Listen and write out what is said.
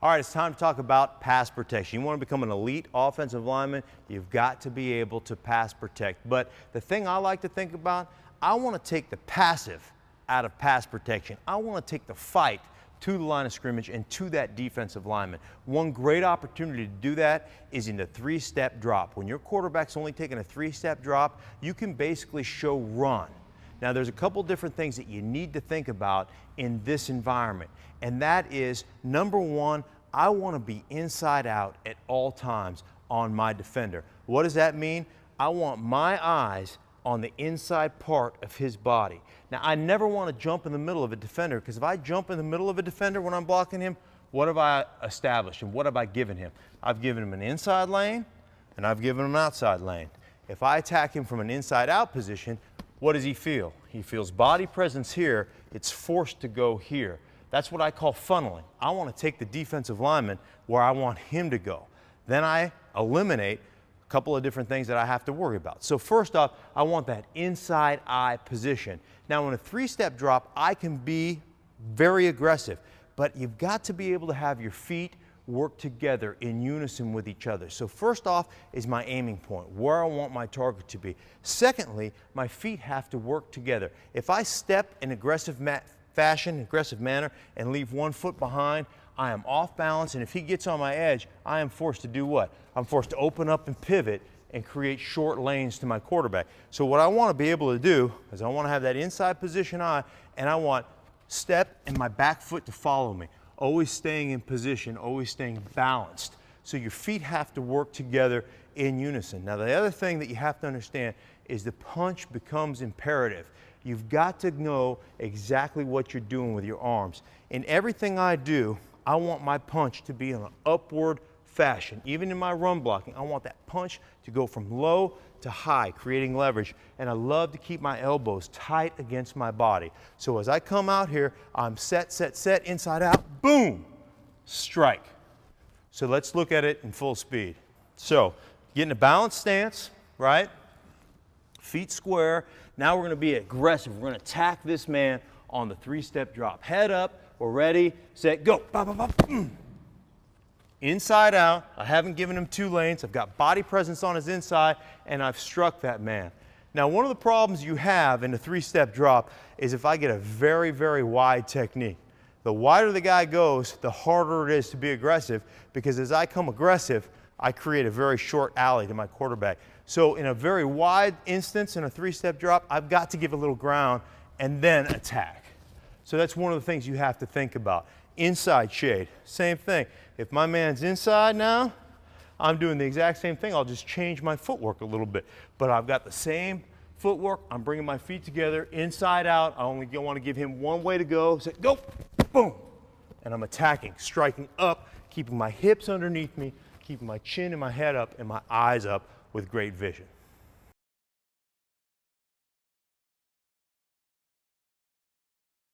All right, it's time to talk about pass protection. You want to become an elite offensive lineman, you've got to be able to pass protect. But the thing I like to think about, I want to take the passive out of pass protection. I want to take the fight to the line of scrimmage and to that defensive lineman. One great opportunity to do that is in the three-step drop. When your quarterback's only taking a three-step drop, you can basically show run. Now, there's a couple different things that you need to think about in this environment, and that is, number one, I want to be inside out at all times on my defender. What does that mean? I want my eyes on the inside part of his body. Now, I never want to jump in the middle of a defender, because if I jump in the middle of a defender when I'm blocking him, what have I established and what have I given him? I've given him an inside lane and I've given him an outside lane. If I attack him from an inside out position, what does he feel? He feels body presence here, it's forced to go here. That's what I call funneling. I want to take the defensive lineman where I want him to go. Then I eliminate a couple of different things that I have to worry about. So first off, I want that inside eye position. Now in a three-step drop, I can be very aggressive, but you've got to be able to have your feet work together in unison with each other. So first off is my aiming point, where I want my target to be. Secondly, my feet have to work together. If I step in aggressive manner, and leave one foot behind, I am off balance, and if he gets on my edge, I am forced to do what? I'm forced to open up and pivot and create short lanes to my quarterback. So what I want to be able to do is I want to have that inside position eye, and I want step and my back foot to follow me. Always staying in position, always staying balanced. So your feet have to work together in unison. Now the other thing that you have to understand is the punch becomes imperative. You've got to know exactly what you're doing with your arms. In everything I do, I want my punch to be in an upward fashion. Even in my run blocking, I want that punch to go from low to high, creating leverage. And I love to keep my elbows tight against my body. So as I come out here, I'm set, inside out, boom, strike. So let's look at it in full speed. So get in a balanced stance, right? Feet square. Now we're going to be aggressive. We're going to attack this man on the three-step drop. Head up, we're ready, set, go. Inside out, I haven't given him two lanes. I've got body presence on his inside, and I've struck that man. Now, one of the problems you have in a three-step drop is if I get a very, very wide technique. The wider the guy goes, the harder it is to be aggressive, because as I come aggressive, I create a very short alley to my quarterback. So in a very wide instance, in a three-step drop, I've got to give a little ground and then attack. So that's one of the things you have to think about. Inside shade, same thing. If my man's inside now, I'm doing the exact same thing. I'll just change my footwork a little bit. But I've got the same footwork. I'm bringing my feet together, inside out. I only want to give him one way to go. Say, go, boom. And I'm attacking, striking up, keeping my hips underneath me, keeping my chin and my head up and my eyes up with great vision.